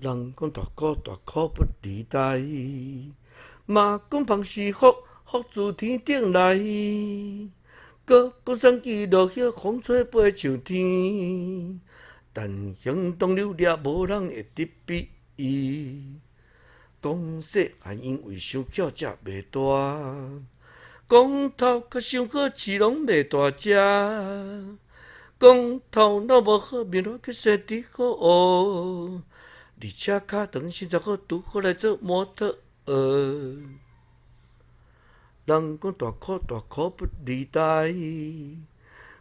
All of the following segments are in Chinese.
人讲大苦不离台，嘛讲芳是福，福自天顶来。高山记落叶，风吹飞上天。但行动流掠，无人会得比伊。讲细汉因为伤巧才袂大，讲头壳伤好，饲拢袂大只。讲头脑无好，面孔去生得好学，而且脚长身材好，拄好来做模特儿。人讲大苦不离台，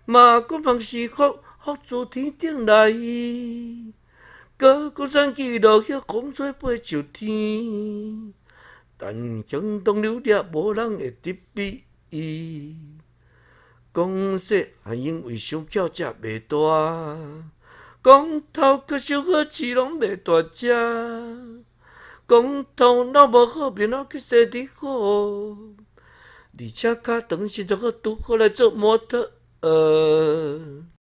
嘛讲芳是福，福自天顶来。高山记落叶，风吹飞上天。但行动流掠，无人会得比伊。讲细汉因为伤巧才袂大，讲头壳伤好，饲拢袂大只。讲头脑无好，面孔去生得好，而且脚长身材好，拄好来做模特儿。